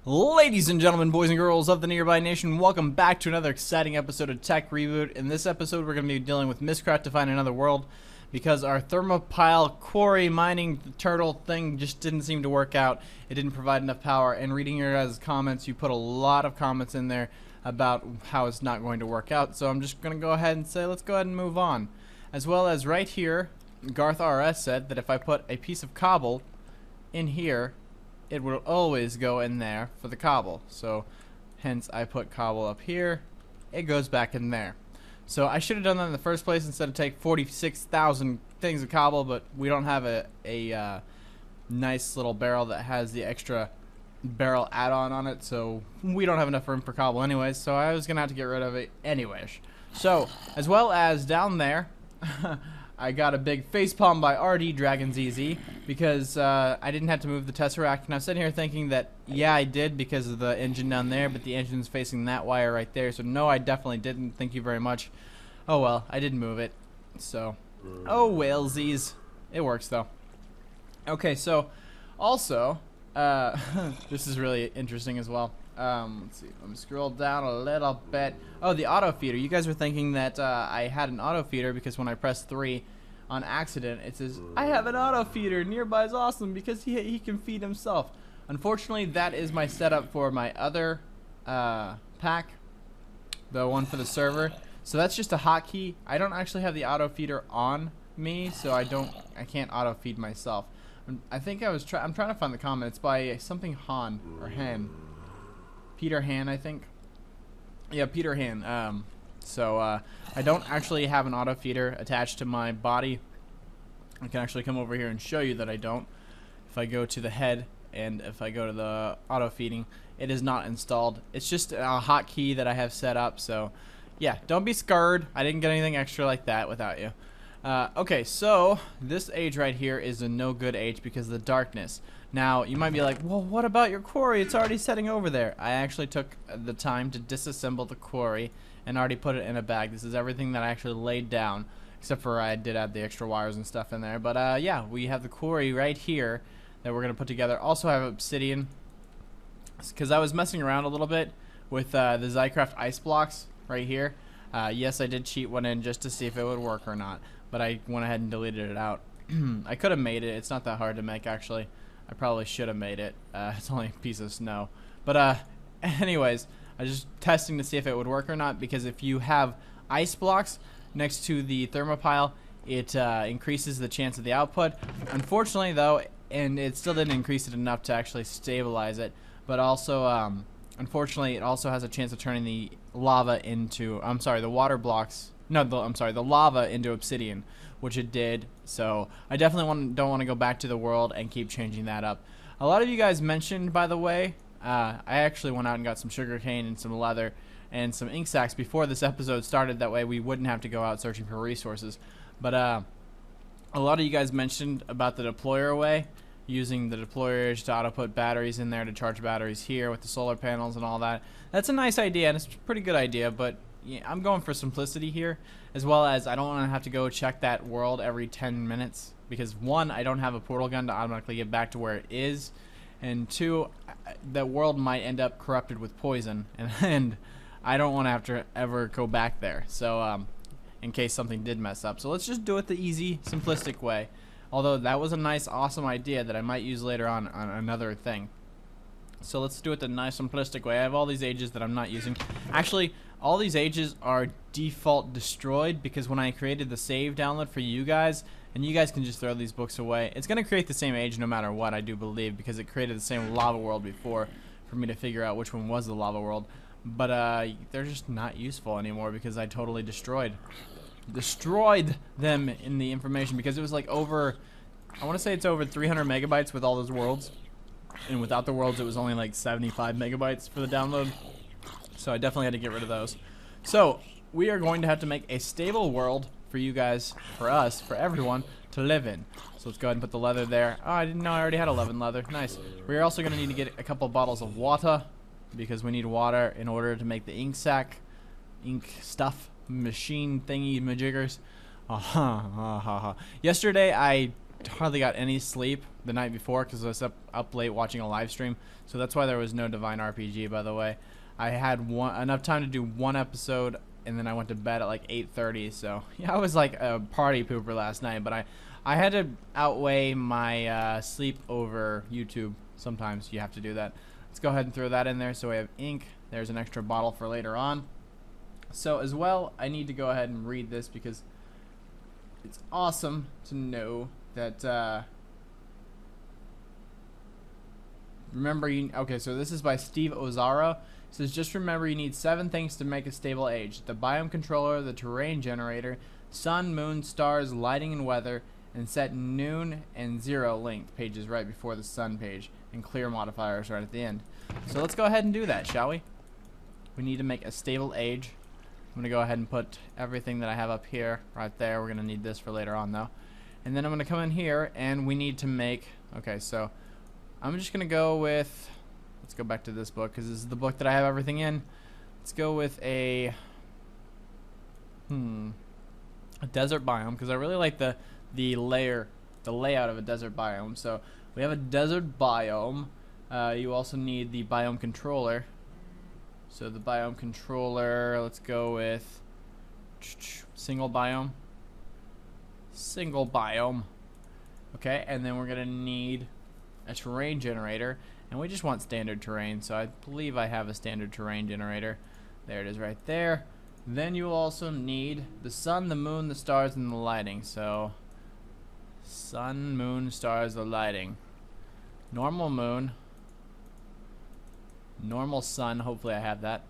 Ladies and gentlemen, boys and girls of the Nearby Nation, welcome back to another exciting episode of Tech Reboot. In this episode, we're going to be dealing with Mistcraft to find another world because our thermopile quarry mining turtle thing just didn't seem to work out. It didn't provide enough power, and reading your guys' comments, you put a lot of comments in there about how it's not going to work out, so I'm just going to go ahead and say let's go ahead and move on. As well as right here, Garth RS said that if I put a piece of cobble in here, it will always go in there for the cobble. So hence I put cobble up here, it goes back in there. So I should have done that in the first place instead of take 46,000 things of cobble, but we don't have a nice little barrel that has the extra barrel add-on on it, so we don't have enough room for cobble anyways, so I was gonna have to get rid of it anyways. So as well as down there I got a big facepalm by RD Dragon ZZ because I didn't have to move the Tesseract, and I was sitting here thinking that yeah I did because of the engine down there, but the engine's facing that wire right there, so no, I definitely didn't. Thank you very much. Oh well, I didn't move it, so oh whalesies, it works though. Okay, so also this is really interesting as well. Let's see, let me scroll down a little bit. Oh, the auto feeder. You guys were thinking that I had an auto feeder because when I pressed 3 on accident, it says, I have an auto feeder. Nearby's awesome because he can feed himself. Unfortunately, that is my setup for my other pack, the one for the server. So that's just a hotkey. I don't actually have the auto feeder on me, so I can't auto feed myself. I think I'm trying to find the comment. It's by something Han or Han. Peter Han, I think. Yeah, Peter Han. I don't actually have an auto feeder attached to my body. I can actually come over here and show you that I don't. If I go to the head and if I go to the auto feeding, it is not installed. It's just a hotkey that I have set up. So yeah, don't be scared. I didn't get anything extra like that without you. Okay, so this age right here is a no good age because of the darkness. Now, you might be like, well, what about your quarry? It's already setting over there. I actually took the time to disassemble the quarry and already put it in a bag. This is everything that I actually laid down, except for I did add the extra wires and stuff in there. But yeah, we have the quarry right here that we're going to put together. Also have obsidian, because I was messing around a little bit with the Zycraft ice blocks right here. Yes, I did cheat one in just to see if it would work or not, but I went ahead and deleted it out. I could have made it. It's not that hard to make, actually. I probably should have made it. It's only a piece of snow. But anyways, I was just testing to see if it would work or not, because if you have ice blocks next to the thermopile, it increases the chance of the output. Unfortunately, though, and it still didn't increase it enough to actually stabilize it, but also, unfortunately, it also has a chance of turning the lava into, the water blocks, no, the lava into obsidian, which it did. So I definitely don't want to go back to the world and keep changing that up. A lot of you guys mentioned, by the way, I actually went out and got some sugarcane and some leather and some ink sacks before this episode started. That way we wouldn't have to go out searching for resources. But a lot of you guys mentioned about the deployer way, using the deployers to auto put batteries in there to charge batteries here with the solar panels and all that. That's a nice idea, and it's a pretty good idea, but yeah, I'm going for simplicity here, as well as I don't want to have to go check that world every 10 minutes because one, I don't have a portal gun to automatically get back to where it is, and two, that world might end up corrupted with poison, and I don't want to have to ever go back there. So in case something did mess up, so let's just do it the easy, simplistic way. Although that was a nice, awesome idea that I might use later on another thing. So let's do it the nice, simplistic way. I have all these ages that I'm not using. Actually, all these ages are default destroyed because when I created the save download for you guys, and you guys can just throw these books away, it's going to create the same age no matter what, I do believe, because it created the same lava world before for me to figure out which one was the lava world. But they're just not useful anymore because I totally destroyed them in the information, because it was like over, I want to say it's over 300 megabytes with all those worlds, and without the worlds it was only like 75 megabytes for the download. So I definitely had to get rid of those. So we are going to have to make a stable world for you guys, for us, for everyone to live in. So let's go ahead and put the leather there. Oh, I didn't know I already had 11 leather. Nice. We're also going to need to get a couple bottles of water, because we need water in order to make the ink sac, ink stuff, machine thingy majiggers. Yesterday I hardly got any sleep the night before because I was up late watching a live stream. So that's why there was no Divine RPG, by the way. I had enough time to do one episode, and then I went to bed at like 8:30. So yeah, I was like a party pooper last night, but I had to outweigh my sleep over YouTube. Sometimes you have to do that. Let's go ahead and throw that in there. So we have ink. There's an extra bottle for later on. So as well, I need to go ahead and read this because it's awesome to know that, okay, so this is by Steve Ozaro. It says, just remember you need 7 things to make a stable age: the biome controller, the terrain generator, sun, moon, stars, lighting and weather, and set noon and 0 length pages right before the sun page, and clear modifiers right at the end. So let's go ahead and do that, shall we? We need to make a stable age. I'm going to go ahead and put everything that I have up here right there. We're going to need this for later on, though. And then I'm going to come in here, and we need to make... Okay, so I'm just going to go with... Let's go back to this book, because this is the book that I have everything in. Let's go with a desert biome, because I really like the layout of a desert biome. So we have a desert biome. You also need the biome controller. So the biome controller, let's go with single biome. Single biome. Okay, and then we're going to need a terrain generator. And we just want standard terrain, so I believe I have a standard terrain generator. There it is right there. Then you also need the sun, the moon, the stars, and the lighting. So sun, moon, stars, the lighting. Normal moon. Normal sun, hopefully I have that.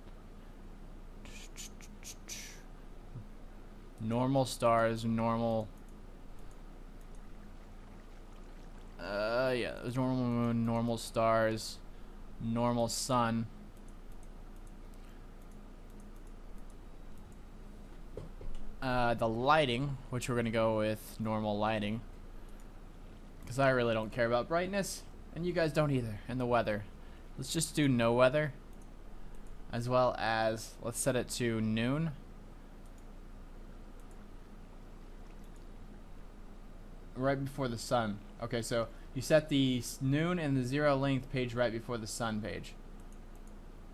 Normal stars, normal... yeah, there's normal moon, normal stars, normal sun. The lighting, which we're going to go with normal lighting. Because I really don't care about brightness, and you guys don't either. And the weather. Let's just do no weather, as well as let's set it to noon. Right before the sun. Okay, so you set the noon and the 0 length page right before the sun page.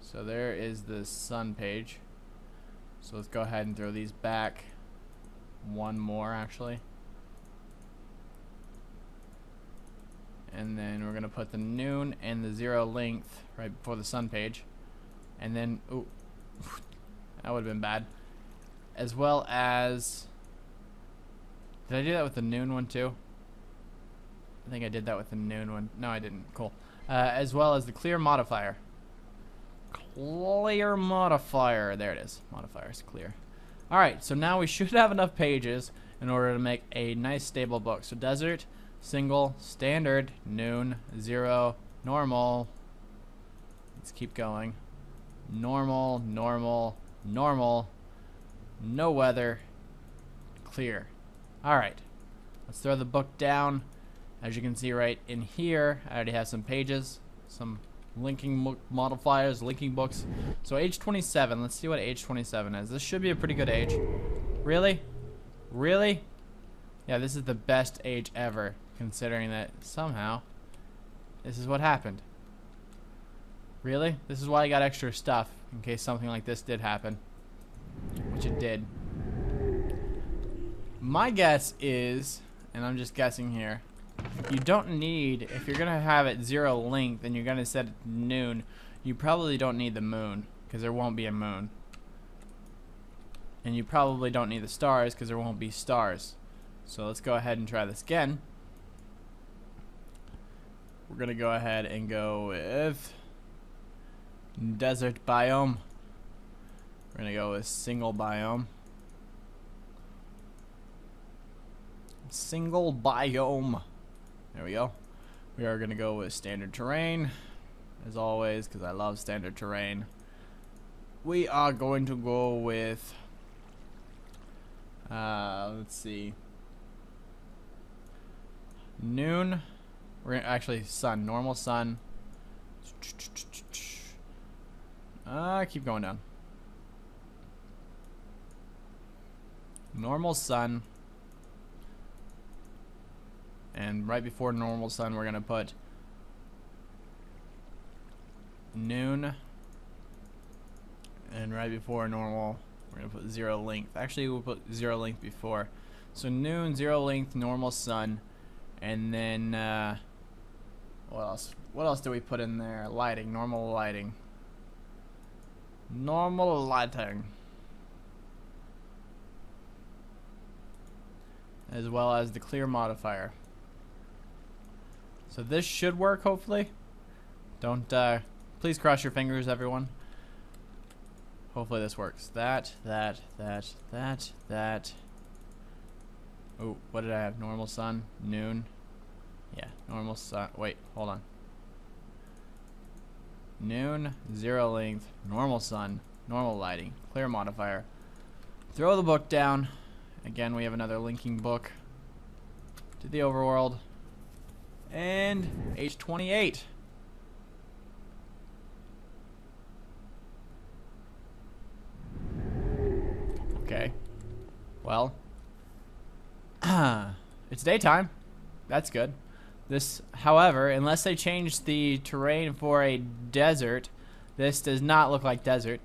So there is the sun page. So let's go ahead and throw these back. One more, actually. And then we're going to put the noon and the 0 length right before the sun page. And then, ooh, that would have been bad. As well as, did I do that with the noon one too? I think I did that with the noon one. No, I didn't. Cool. As well as the clear modifier. Clear modifier. There it is. Modifiers, clear. Alright, so now we should have enough pages in order to make a nice stable book. So desert, single, standard, noon, 0, normal. Let's keep going. Normal, normal, normal, no weather, clear. Alright, let's throw the book down. As you can see right in here, I already have some pages, some linking modifiers, linking books. So age 27, let's see what age 27 is. This should be a pretty good age. Really? Really? Yeah, this is the best age ever, considering that somehow this is what happened. Really? This is why I got extra stuff, in case something like this did happen. Which it did. My guess is, and I'm just guessing here, you don't need, if you're going to have it 0 length and you're going to set it to noon, you probably don't need the moon, because there won't be a moon. And you probably don't need the stars, because there won't be stars. So let's go ahead and try this again. We're going to go ahead and go with desert biome. We're going to go with single biome. Single biome. There we go. We are going to go with standard terrain, as always, because I love standard terrain. We are going to go with, let's see, noon. We're gonna, actually sun, normal sun. Keep going down. Normal sun. And right before normal sun, we're going to put noon. And right before normal, we're going to put 0 length. Actually, we'll put 0 length before. So noon, 0 length, normal sun. And then, what else? What else do we put in there? Lighting, normal lighting. Normal lighting. As well as the clear modifier. So this should work, hopefully. Don't, please cross your fingers, everyone. Hopefully this works. That. Oh, what did I have? Normal sun, noon. Yeah, normal sun. Wait, hold on. Noon, 0 length, normal sun, normal lighting, clear modifier. Throw the book down. Again, we have another linking book to the overworld. And age 28. Okay. Well, it's daytime. That's good. This, however, unless they change the terrain for a desert, this does not look like desert.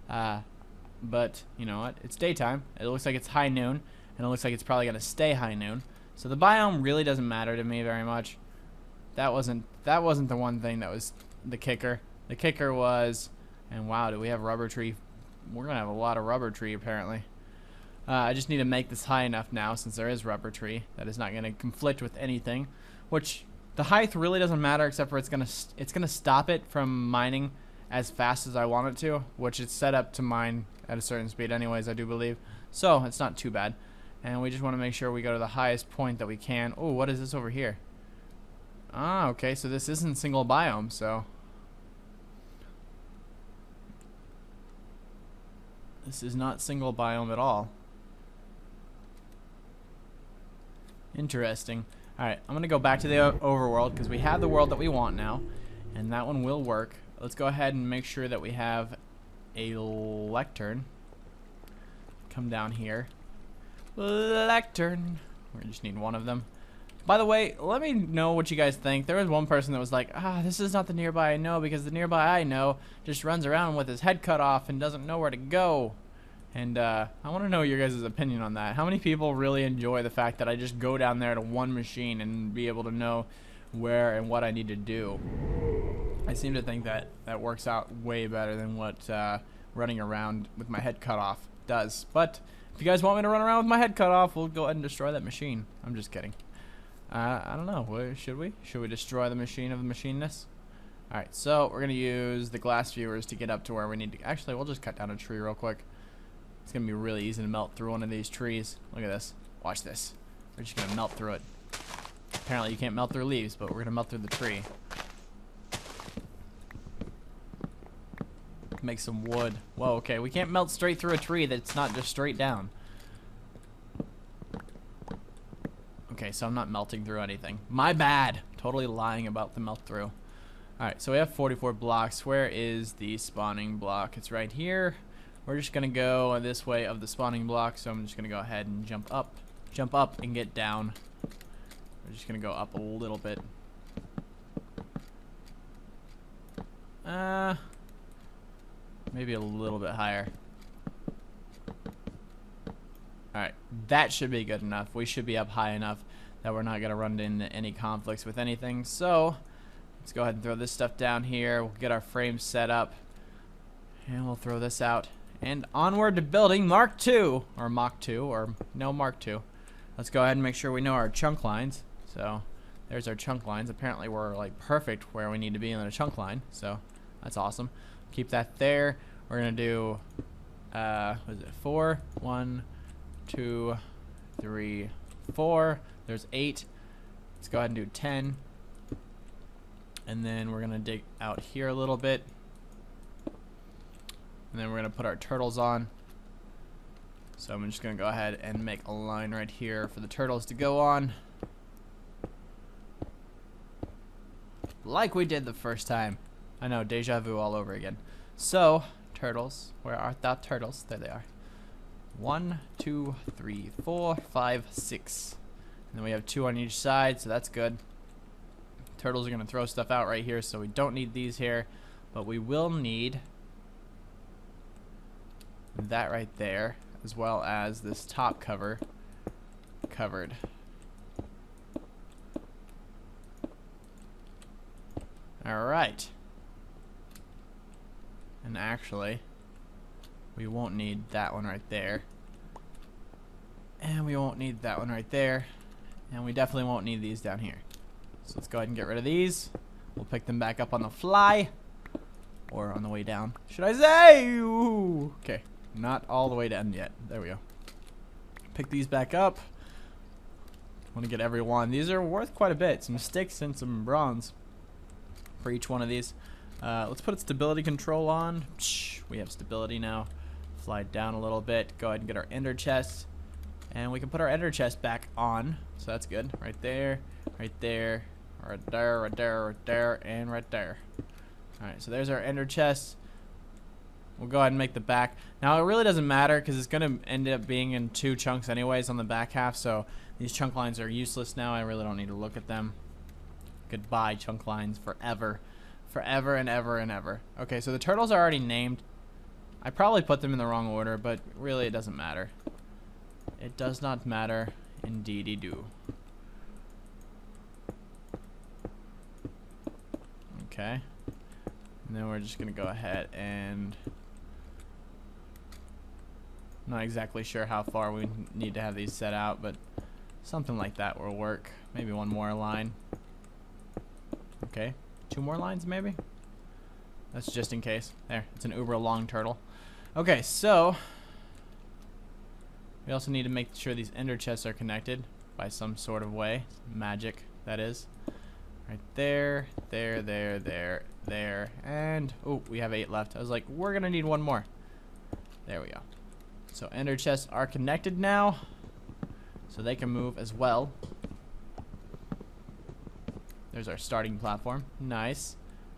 But you know what? It's daytime. It looks like it's high noon, and it looks like it's probably gonna stay high noon. So the biome really doesn't matter to me very much. That wasn't the one thing that was the kicker. The kicker was, and wow, do we have rubber tree? We're gonna have a lot of rubber tree apparently. I just need to make this high enough now, since there is rubber tree, that is not gonna conflict with anything. Which the height really doesn't matter, except for it's gonna stop it from mining as fast as I want it to, which it's set up to mine at a certain speed anyways, I do believe. So it's not too bad. And we just want to make sure we go to the highest point that we can. Oh, what is this over here? Ah, okay, so this isn't single biome, so this is not single biome at all. Interesting. Alright, I'm going to go back to the overworld because we have the world that we want now, and that one will work. Let's go ahead and make sure that we have a lectern. Come down here. Lectern. We just need one of them. By the way, let me know what you guys think. There was one person that was like, this is not the nearby I know, because the nearby I know just runs around with his head cut off and doesn't know where to go. And I want to know your guys' opinion on that. How many people really enjoy the fact that I just go down there to one machine and be able to know where and what I need to do? I seem to think that that works out way better than what running around with my head cut off does. But if you guys want me to run around with my head cut off, we'll go ahead and destroy that machine. I'm just kidding. I don't know. Should we? Should we destroy the machine of the machineness? Alright, so we're going to use the glass viewers to get up to where we need to. Actually, we'll just cut down a tree real quick. It's going to be really easy to melt through one of these trees. Look at this. Watch this. We're just going to melt through it. Apparently you can't melt through leaves, but we're going to melt through the tree. Make some wood. Whoa, okay. We can't melt straight through a tree that's not just straight down. Okay, so I'm not melting through anything. My bad. Totally lying about the melt through. Alright, so we have 44 blocks. Where is the spawning block? It's right here. We're just going to go this way of the spawning block, so I'm just going to go ahead and jump up and get down. We're just going to go up a little bit. Maybe a little bit higher. Alright, that should be good enough. We should be up high enough that we're not going to run into any conflicts with anything. So, let's go ahead and throw this stuff down here. We'll get our frames set up. And we'll throw this out. And onward to building Mark II. Or Mach 2. Or no, Mark II. Let's go ahead and make sure we know our chunk lines. So, there's our chunk lines. Apparently we're like perfect where we need to be in the chunk line. So, that's awesome. Keep that there. We're going to do, what is it, 4? 1, 2, 3, 4. There's 8. Let's go ahead and do 10. And then we're going to dig out here a little bit. And then we're going to put our turtles on. So I'm just going to go ahead and make a line right here for the turtles to go on. Like we did the first time. I know, deja vu all over again. So, turtles. Where art thou, turtles? There they are. 1, 2, 3, 4, 5, 6. then we have 2 on each side, so that's good. Turtles are going to throw stuff out right here, so we don't need these here. But we will need that right there, as well as this top covered. Alright. And actually, we won't need that one right there. And we won't need that one right there. And we definitely won't need these down here. So let's go ahead and get rid of these. We'll pick them back up on the fly. Or on the way down, should I say? Ooh. Okay, not all the way down yet. There we go. Pick these back up. Want to get every one. These are worth quite a bit. Some sticks and some bronze for each one of these. Let's put stability control on. We have stability now. Fly down a little bit. Go ahead and get our ender chest. And we can put our ender chest back on. So that's good. Right there, right there, right there, right there, right there, and right there. Alright, so there's our ender chest. We'll go ahead and make the back. Now, it really doesn't matter because it's going to end up being in 2 chunks anyways on the back half. So these chunk lines are useless now. I really don't need to look at them. Goodbye, chunk lines, forever. Forever and ever and ever. Okay, so the turtles are already named. I probably put them in the wrong order, but really it doesn't matter. It does not matter. Indeedy do. Okay. And then we're just going to go ahead and... not exactly sure how far we need to have these set out, but something like that will work. Maybe 1 more line. Okay. 2 more lines maybe? That's just in case. There. It's an uber long turtle. Okay, so... we also need to make sure these ender chests are connected by some sort of way. Magic, that is. Right there, there, there, there, there, and oh, we have 8 left. I was like, we're gonna need 1 more. There we go. So ender chests are connected now, so they can move as well. There's our starting platform. Nice.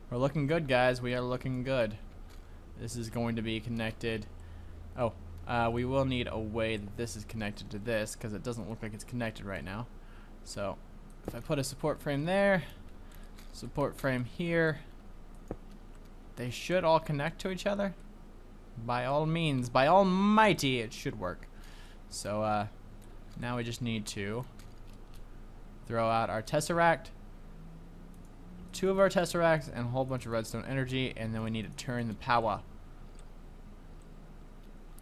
We're looking good, guys. We are looking good. This is going to be connected. Oh, we will need a way that this is connected to this because it doesn't look like it's connected right now. So if I put a support frame there, support frame here, they should all connect to each other. By all means, by almighty, it should work. So now we just need to throw out our tesseract, 2 of our tesseracts, and a whole bunch of redstone energy, and then we need to turn the power.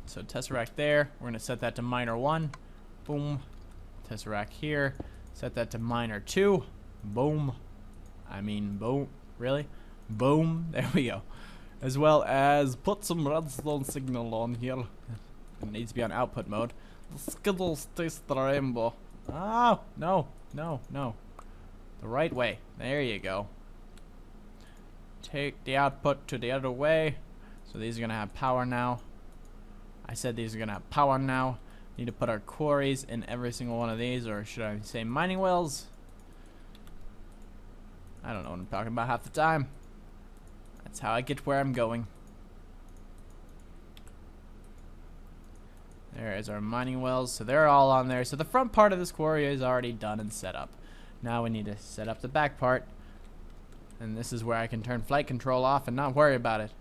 So tesseract there, we're gonna set that to miner 1. Boom. Tesseract here, set that to miner 2. Boom. I mean, boom. Really? Boom. There we go. As well as put some redstone signal on here. It needs to be on output mode. The Skittles taste the rainbow. Oh, no, no, no. The right way. There you go. Take the output to the other way. So these are going to have power now. I said these are going to have power now. Need to put our quarries in every single one of these, or should I say mining wells? I don't know what I'm talking about half the time. That's how I get where I'm going. There is our mining wells. So they're all on there. So the front part of this quarry is already done and set up. Now we need to set up the back part. And this is where I can turn flight control off and not worry about it.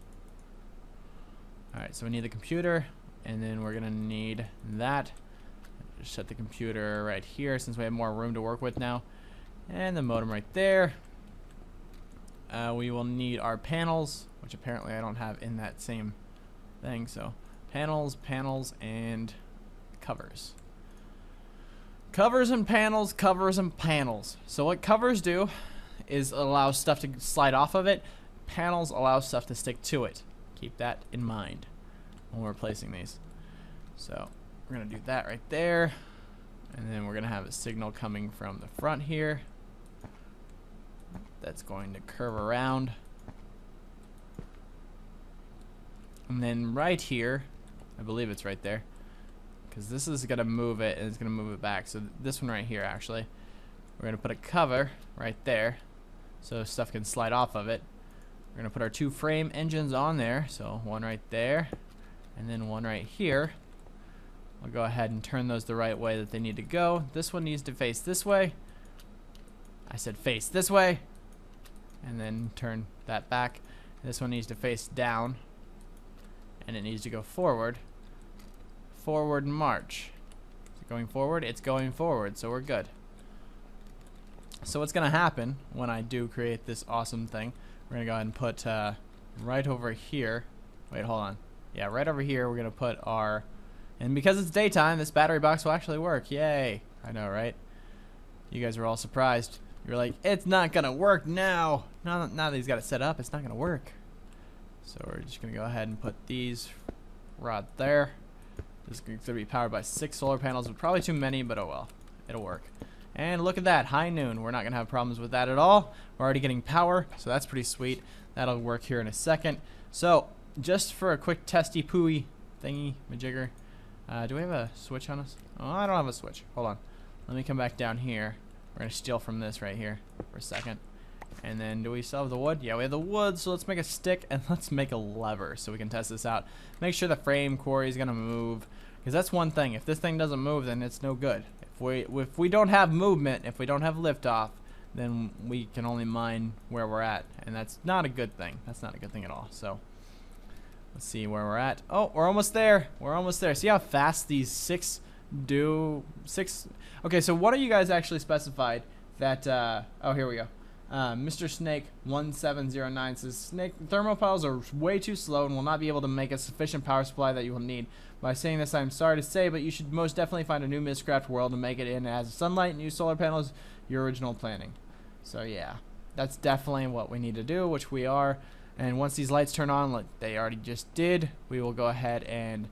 Alright, so we need the computer. And then we're going to need that. Just set the computer right here since we have more room to work with now. And the modem right there. We will need our panels, which apparently I don't have in that same thing. So panels, panels, and covers. Covers and panels, covers and panels. So what covers do is allow stuff to slide off of it. Panels allow stuff to stick to it. Keep that in mind when we're placing these. So we're going to do that right there. And then we're going to have a signal coming from the front here. That's going to curve around. And then right here, I believe it's right there, because this is going to move it and it's going to move it back. So this one right here, actually, we're going to put a cover right there so stuff can slide off of it. We're going to put our 2 frame engines on there. So one right there and then one right here. I'll go ahead and turn those the right way that they need to go. This one needs to face this way. I said face this way. And then turn that back. This one needs to face down. And it needs to go forward. Forward march. Is it going forward? It's going forward, so we're good. So what's going to happen when I do create this awesome thing, we're going to go ahead and put right over here. Wait, hold on. Yeah, right over here we're going to put our... And because it's daytime, this battery box will actually work. Yay. I know, right? You guys were all surprised. You're like, it's not going to work now. Now that he's got it set up, it's not going to work. So we're just going to go ahead and put these right there. This is going to be powered by 6 solar panels, probably too many, but oh well. It'll work. And look at that, high noon. We're not going to have problems with that at all. We're already getting power, so that's pretty sweet. That'll work here in a second. So, just for a quick testy pooey thingy, majigger. Do we have a switch on us? Oh, I don't have a switch. Hold on. Let me come back down here. We're going to steal from this right here for a second. And then, do we still have the wood? Yeah, we have the wood, so let's make a stick and let's make a lever so we can test this out. Make sure the frame quarry is going to move. Because that's one thing. If this thing doesn't move, then it's no good. If we don't have movement, if we don't have liftoff, then we can only mine where we're at. And that's not a good thing. That's not a good thing at all. So, let's see where we're at. Oh, we're almost there. We're almost there. See how fast these 6 do? 6... Okay, so what are you guys actually specified that, oh, here we go. Mr. Snake 1709 says, Snake, thermopiles are way too slow and will not be able to make a sufficient power supply that you will need. By saying this, I'm sorry to say, but you should most definitely find a new Mistcraft world and make it in as sunlight and use solar panels, your original planning. So yeah, that's definitely what we need to do, which we are. And once these lights turn on, like they already just did, we will go ahead and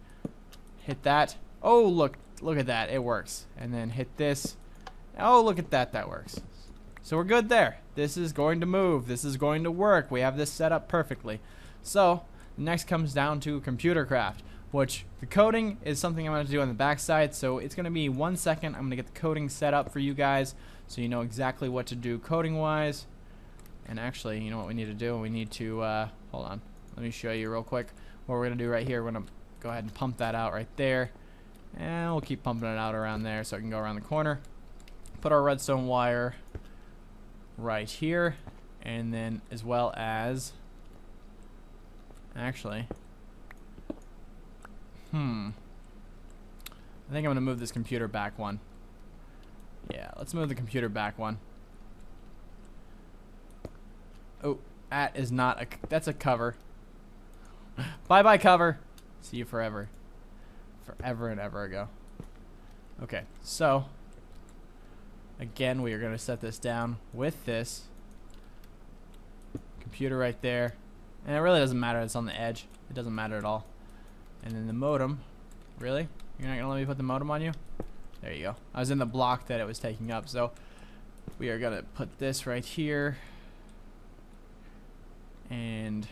hit that. Oh, look at that, it works. And then hit this. Oh, look at that, that works. So we're good there. This is going to move. This is going to work. We have this set up perfectly. So next comes down to computer craft, which the coding is something I'm going to do on the backside. So it's going to be 1 second. I'm going to get the coding set up for you guys so you know exactly what to do coding wise. And actually, you know what we need to do? We need to, hold on. Let me show you real quick what we're going to do right here. We're going to go ahead and pump that out right there. And we'll keep pumping it out around there so it can go around the corner. Put our redstone wire right here, and then as well as actually I think I'm gonna move this computer back one. Yeah, let's move the computer back one. Oh, that is not a, that's a cover. Bye bye cover. See you forever and ever ago. Okay, so again, we are going to set this down with this computer right there. And it really doesn't matter. It's on the edge. It doesn't matter at all. And then the modem. Really? You're not going to let me put the modem on you? There you go. I was in the block that it was taking up. So we are going to put this right here. And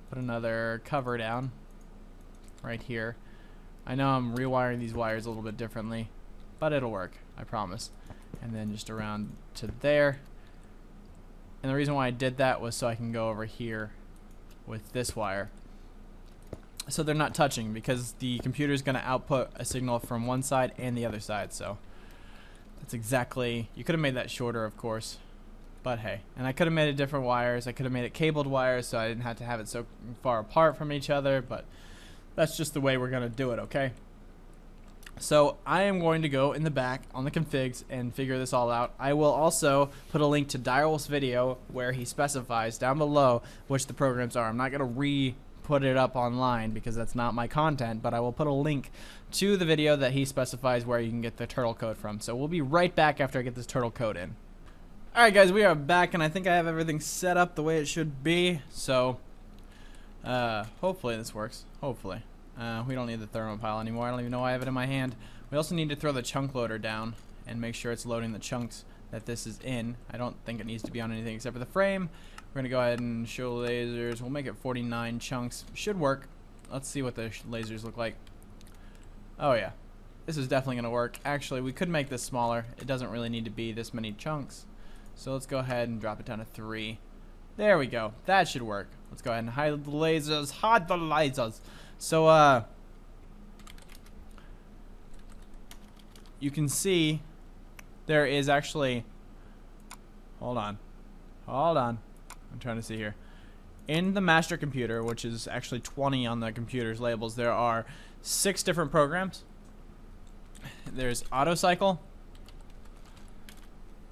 put another cover down right here. I know I'm rewiring these wires a little bit differently, but it'll work. I promise. And then just around to there. And the reason why I did that was so I can go over here with this wire. So they're not touching because the computer is going to output a signal from one side and the other side. So that's exactly, you could have made that shorter, of course. But hey, and I could have made it different wires. I could have made it cabled wires so I didn't have to have it so far apart from each other. But that's just the way we're going to do it, okay? So I am going to go in the back on the configs and figure this all out. I will also put a link to Direwolf's video where he specifies down below which the programs are. I'm not going to re-put it up online because that's not my content, but I will put a link to the video that he specifies where you can get the turtle code from. So we'll be right back after I get this turtle code in. Alright guys, we are back and I think I have everything set up the way it should be. So hopefully this works. Hopefully. We don't need the thermopile anymore. I don't even know why I have it in my hand. We also need to throw the chunk loader down and make sure it's loading the chunks that this is in. I don't think it needs to be on anything except for the frame. We're going to go ahead and show lasers. We'll make it 49 chunks. Should work. Let's see what the lasers look like. Oh yeah. This is definitely going to work. Actually, we could make this smaller. It doesn't really need to be this many chunks. So let's go ahead and drop it down to 3. There we go. That should work. Let's go ahead and hide the lasers. Hide the lasers. So, you can see there is actually, hold on, I'm trying to see here. In the master computer, which is actually 20 on the computer's labels, there are 6 different programs. There's auto cycle,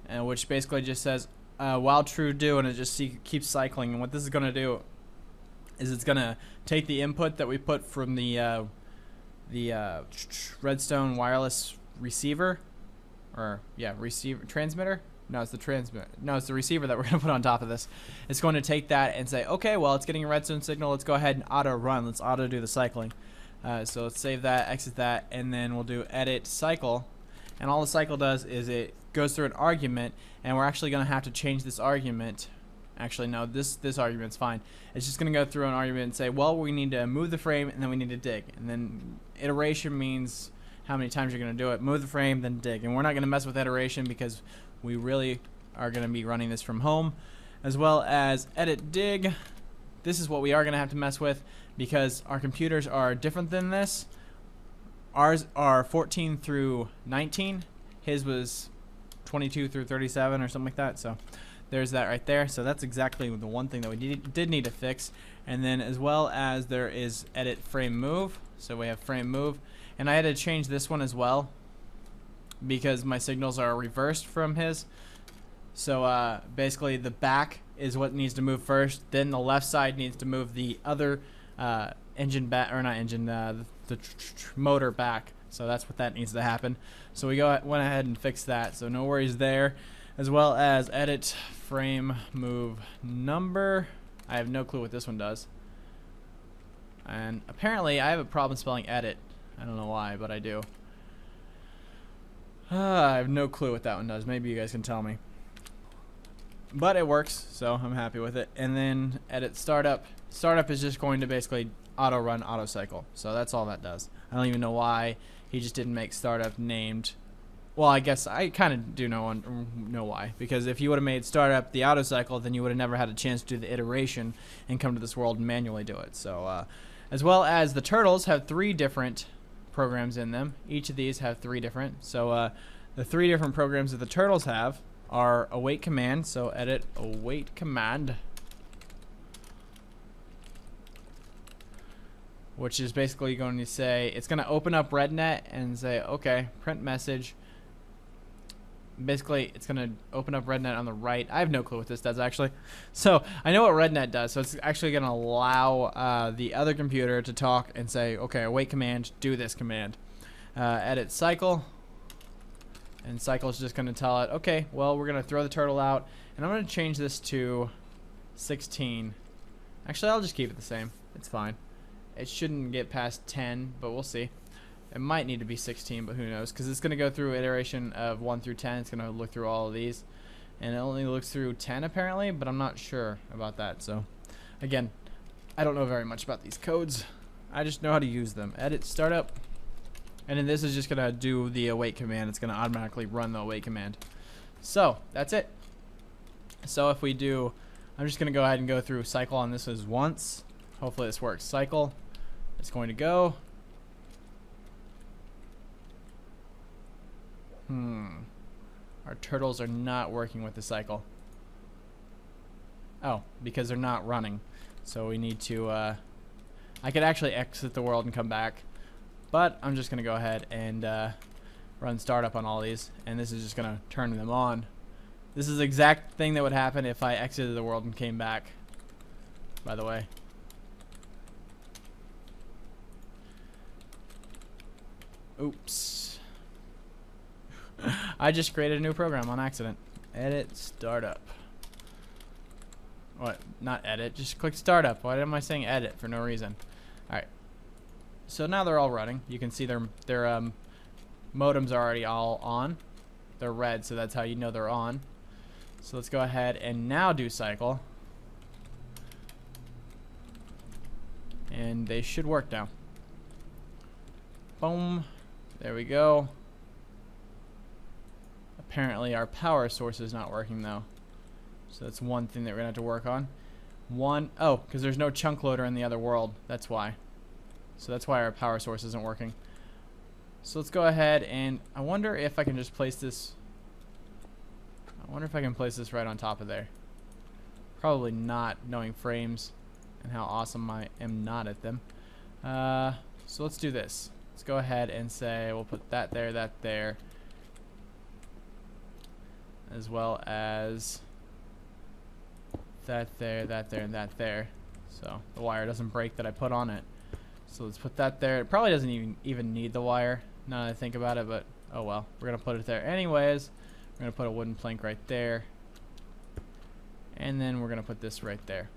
which basically just says while true do, and it just keeps cycling. And what this is going to do is it's going to take the input that we put from the Redstone wireless receiver, or receiver transmitter. No, it's the transmit. No, it's the receiver that we're going to put on top of this. It's going to take that and say, okay, well, it's getting a redstone signal. Let's go ahead and auto run. Let's auto do the cycling. So let's save that, exit that, and then we'll do edit cycle. And all the cycle does is it goes through an argument, and we're actually going to have to change this argument. Actually, no, this argument's fine. It's just going to go through an argument and say, well, we need to move the frame, and then we need to dig. And then iteration means how many times you're going to do it. Move the frame, then dig. And we're not going to mess with iteration because we really are going to be running this from home. As well as edit dig. This is what we are going to have to mess with because our computers are different than this. Ours are 14 through 19. His was 22 through 37 or something like that. So there's that right there. So that's exactly the one thing that we did need to fix. And then as well as there is edit frame move. So we have frame move. And I had to change this one as well because my signals are reversed from his. So basically the back is what needs to move first. Then the left side needs to move the other engine back, or not engine, the motor back. So that's what that needs to happen. So we went ahead and fixed that. So no worries there. As well as edit frame move number. I have no clue what this one does. And apparently I have a problem spelling edit. I don't know why, but I do. I have no clue what that one does. Maybe you guys can tell me. But it works, so I'm happy with it. And then edit startup. Startup is just going to basically auto run, auto cycle. So that's all that does. I don't even know why he just didn't make startup named. Well, I guess I kind of do know why. Because if you would have made startup the auto cycle, then you would have never had a chance to do the iteration and come to this world and manually do it. So as well as the turtles have 3 different programs in them. Each of these have 3 different. So the 3 different programs that the turtles have are await command. So edit await command, which is basically going to say it's going to open up RedNet and say, okay, print message. Basically, it's going to open up RedNet on the right. I have no clue what this does, actually. So I know what RedNet does. So it's actually going to allow the other computer to talk and say, okay, await command, do this command. Edit cycle. And cycle is just going to tell it, okay, well, we're going to throw the turtle out. And I'm going to change this to 16. Actually, I'll just keep it the same. It's fine. It shouldn't get past 10, but we'll see. It might need to be 16, but who knows? Because it's going to go through iteration of 1 through 10. It's going to look through all of these. And it only looks through 10 apparently, but I'm not sure about that. So, again, I don't know very much about these codes. I just know how to use them. Edit startup. And then this is just going to do the await command. It's going to automatically run the await command. So, that's it. So if we do, I'm just going to go ahead and go through cycle on this as once. Hopefully this works. Cycle. It's going to go. Our turtles are not working with the cycle. Oh, because they're not running. So we need to, I could actually exit the world and come back. But I'm just going to go ahead and run startup on all these. And this is just going to turn them on. This is the exact thing that would happen if I exited the world and came back, by the way. Oops. I just created a new program on accident. Edit startup. What? Not edit. Just click startup. Why am I saying edit for no reason? Alright. So now they're all running. You can see their modems are already all on. They're red, so that's how you know they're on. So let's go ahead and now do cycle. And they should work now. Boom. There we go. Apparently our power source is not working though. So that's one thing that we're going to have to work on. Oh, because there's no chunk loader in the other world. That's why. So that's why our power source isn't working. So let's go ahead and I wonder if I can just place this. I wonder if I can place this right on top of there. Probably not, knowing frames and how awesome I am not at them. So let's do this. Let's go ahead and say we'll put that there, as well as that there, and that there. So the wire doesn't break that I put on it. So let's put that there. It probably doesn't even need the wire, now that I think about it, but oh well. We're going to put it there anyways. We're going to put a wooden plank right there. And then we're going to put this right there.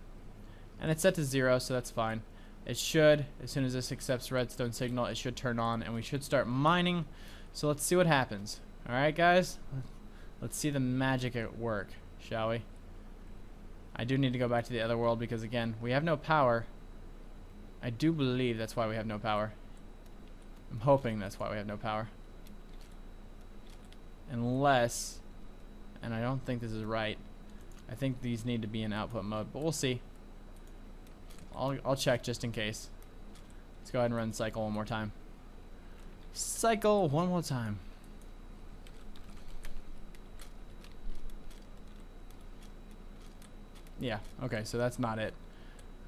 And it's set to 0, so that's fine. It should, as soon as this accepts redstone signal, it should turn on and we should start mining. So let's see what happens. Alright guys, let's see the magic at work, shall we? I do need to go back to the other world because again, we have no power. I do believe that's why we have no power. I'm hoping that's why we have no power. Unless, and I don't think this is right, I think these need to be in output mode, but we'll see. I'll check just in case. Let's go ahead and run cycle one more time. Cycle one more time. Yeah, okay, so that's not it.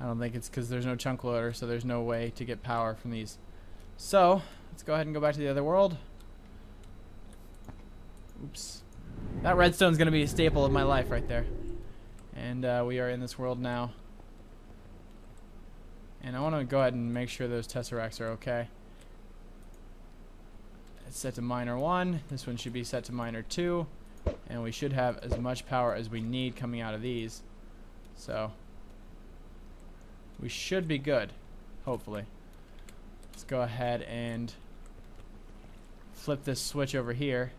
I don't think it's because there's no chunk loader, so there's no way to get power from these. So, let's go ahead and go back to the other world. Oops. That redstone's going to be a staple of my life right there. And we are in this world now. And I want to go ahead and make sure those tesseracts are okay. It's set to miner 1. This one should be set to miner 2. And we should have as much power as we need coming out of these. So, we should be good, hopefully. Let's go ahead and flip this switch over here.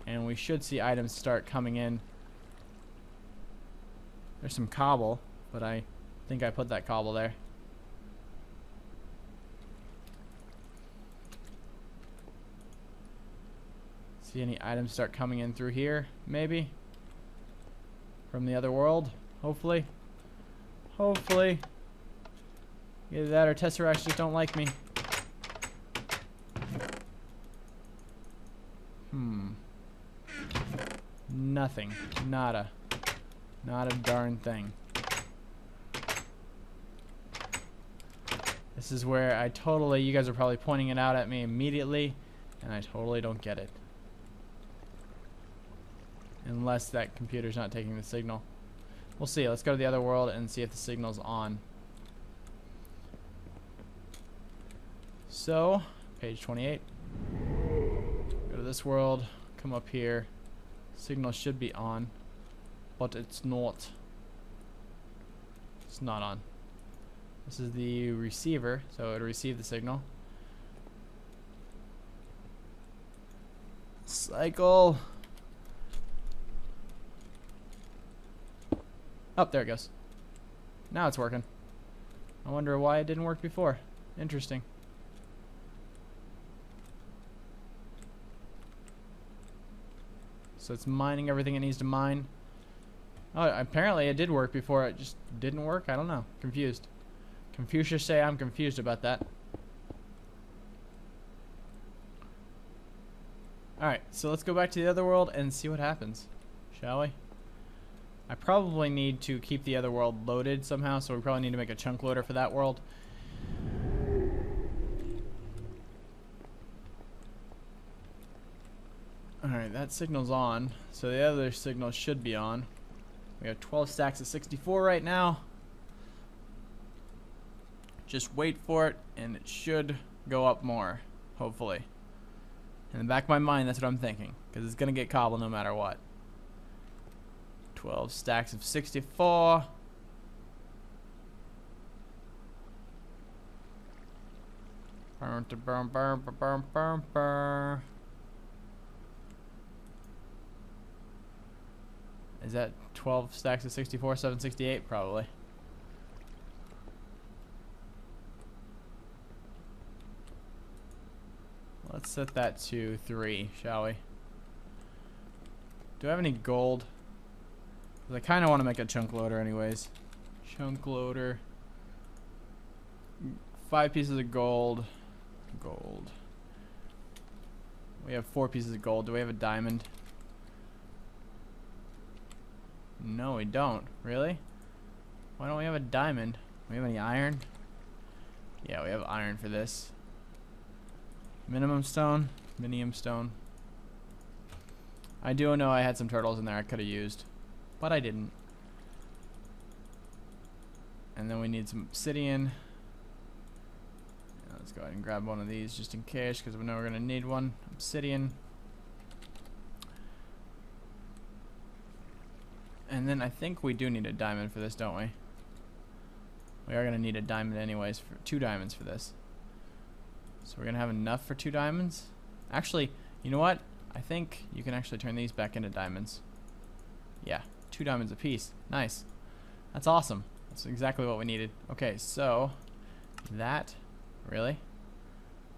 And we should see items start coming in. There's some cobble, but I think I put that cobble there. See any items start coming in through here, maybe? From the other world, hopefully. Hopefully. Either that or tesseracts just don't like me. Nothing. Nada. Not a darn thing. This is where I totally, you guys are probably pointing it out at me immediately, and I totally don't get it. Unless that computer's not taking the signal. We'll see. Let's go to the other world and see if the signal's on. So, page 28. Go to this world, come up here. Signal should be on, but it's not. It's not on. This is the receiver, so it'll receive the signal. Cycle. Oh, there it goes. Now it's working. I wonder why it didn't work before. Interesting. So it's mining everything it needs to mine. Oh, apparently it did work before. It just didn't work. I don't know. Confused. Confucius say I'm confused about that. Alright, so let's go back to the other world and see what happens. Shall we? I probably need to keep the other world loaded somehow, so we probably need to make a chunk loader for that world. Alright, that signal's on, so the other signal should be on. We have 12 stacks of 64 right now. Just wait for it, and it should go up more, hopefully. In the back of my mind, that's what I'm thinking, because it's going to get cobble no matter what. 12 stacks of 64. Burn to burn, burn, burn, burn, burn. Is that 12 stacks of 64, 768? Probably. Let's set that to 3, shall we? Do I have any gold? 'Cause I kind of want to make a chunk loader anyways. Chunk loader. 5 pieces of gold. Gold. We have 4 pieces of gold. Do we have a diamond? No, we don't. Really? Why don't we have a diamond? Do we have any iron? Yeah, we have iron for this. Minimum stone, minium stone. I do know I had some turtles in there I could have used, but I didn't. And then we need some obsidian. Let's go ahead and grab one of these just in case, because we know we're going to need one. Obsidian. And then I think we do need a diamond for this, don't we? We are going to need a diamond anyways, for 2 diamonds for this. So we're going to have enough for 2 diamonds. Actually, you know what? I think you can actually turn these back into diamonds. Yeah, 2 diamonds apiece. Nice. That's awesome. That's exactly what we needed. Okay, so that, really?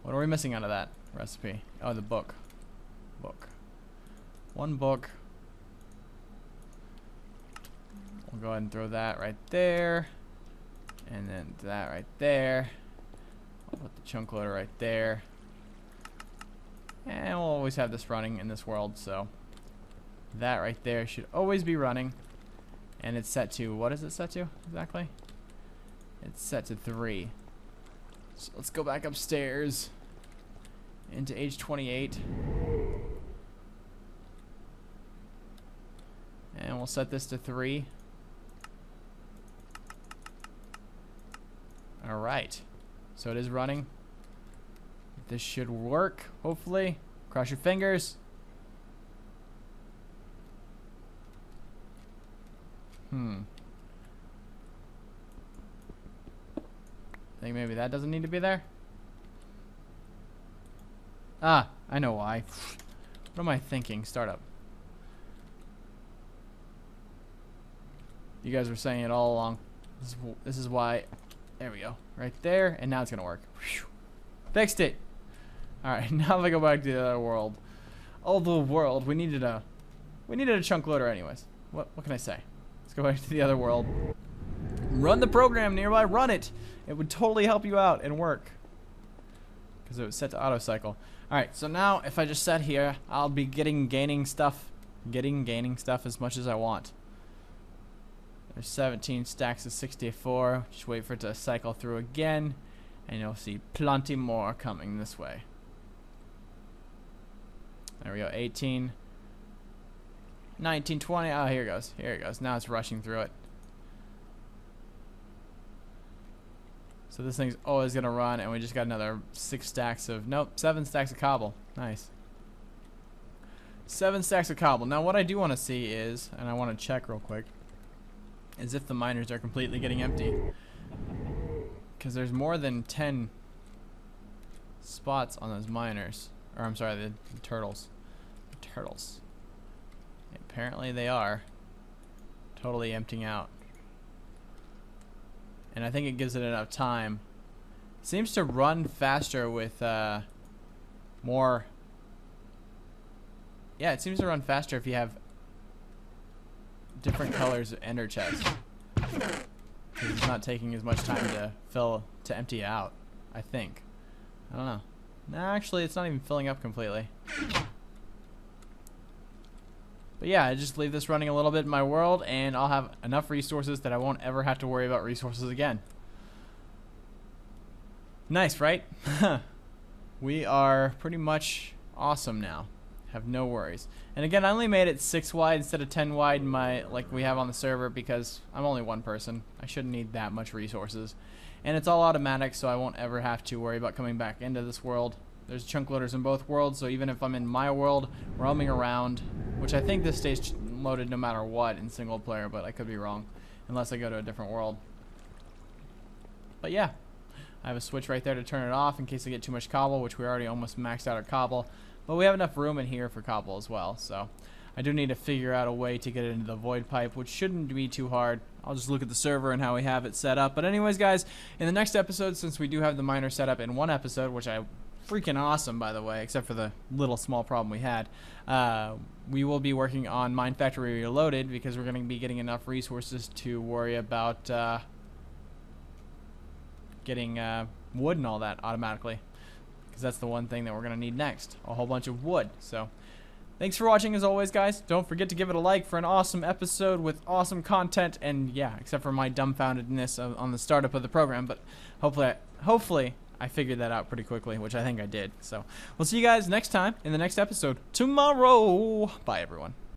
What are we missing out of that recipe? Oh, the book. Book. 1 book. We'll go ahead and throw that right there. And then that right there. I'll put the chunk loader right there. And we'll always have this running in this world, so that right there should always be running. And it's set to, what is it set to exactly? It's set to 3. So let's go back upstairs into age 28. And we'll set this to 3. Alright. So it is running. This should work, hopefully. Cross your fingers. Think maybe that doesn't need to be there? Ah, I know why. What am I thinking? Startup. You guys were saying it all along. This is why. There we go. Right there, and now it's gonna work. Whew. Fixed it. Alright, now if I go back to the other world. Oh, the world. We needed a chunk loader anyways. What can I say? Let's go back to the other world. Run the program nearby. Run it. It would totally help you out and work. Because it was set to auto cycle. Alright, so now if I just set here, I'll be gaining stuff as much as I want. There's 17 stacks of 64. Just wait for it to cycle through again. And you'll see plenty more coming this way. There we go. 18. 19, 20. Oh, here it goes. Here it goes. Now it's rushing through it. So this thing's always going to run. And we just got another 6 stacks of... Nope, 7 stacks of cobble. Nice. 7 stacks of cobble. Now what I do want to see is... And I want to check real quick. Is if the miners are completely getting empty. Because there's more than 10 spots on those miners. Or I'm sorry, the turtles. The turtles. Apparently they are totally emptying out. And I think it gives it enough time. It seems to run faster with more... Yeah, it seems to run faster if you have different colors of ender chests. Because it's not taking as much time to empty out, I think. I don't know. No, actually, it's not even filling up completely. But yeah, I just leave this running a little bit in my world, and I'll have enough resources that I won't ever have to worry about resources again. Nice, right? We are pretty much awesome now. Have no worries. And again, I only made it 6 wide instead of 10 wide in my, like we have on the server, because I'm only one person. I shouldn't need that much resources. And it's all automatic, so I won't ever have to worry about coming back into this world. There's chunk loaders in both worlds, so even if I'm in my world, roaming around, which I think this stays loaded no matter what in single player, but I could be wrong, unless I go to a different world. But yeah, I have a switch right there to turn it off in case I get too much cobble, which we already almost maxed out our cobble. But we have enough room in here for cobble as well, so I do need to figure out a way to get it into the void pipe, which shouldn't be too hard. I'll just look at the server and how we have it set up. But anyways, guys, in the next episode, since we do have the miner set up in one episode, which I freaking awesome, by the way, except for the little small problem we had, we will be working on Mine Factory Reloaded, because we're going to be getting enough resources to worry about getting wood and all that automatically. because that's the one thing that we're going to need next, a whole bunch of wood. So thanks for watching as always, guys. Don't forget to give it a like for an awesome episode with awesome content, and yeah, except for my dumbfoundedness on the startup of the program, but hopefully I figured that out pretty quickly, which I think I did. So we'll see you guys next time in the next episode tomorrow. Bye, everyone.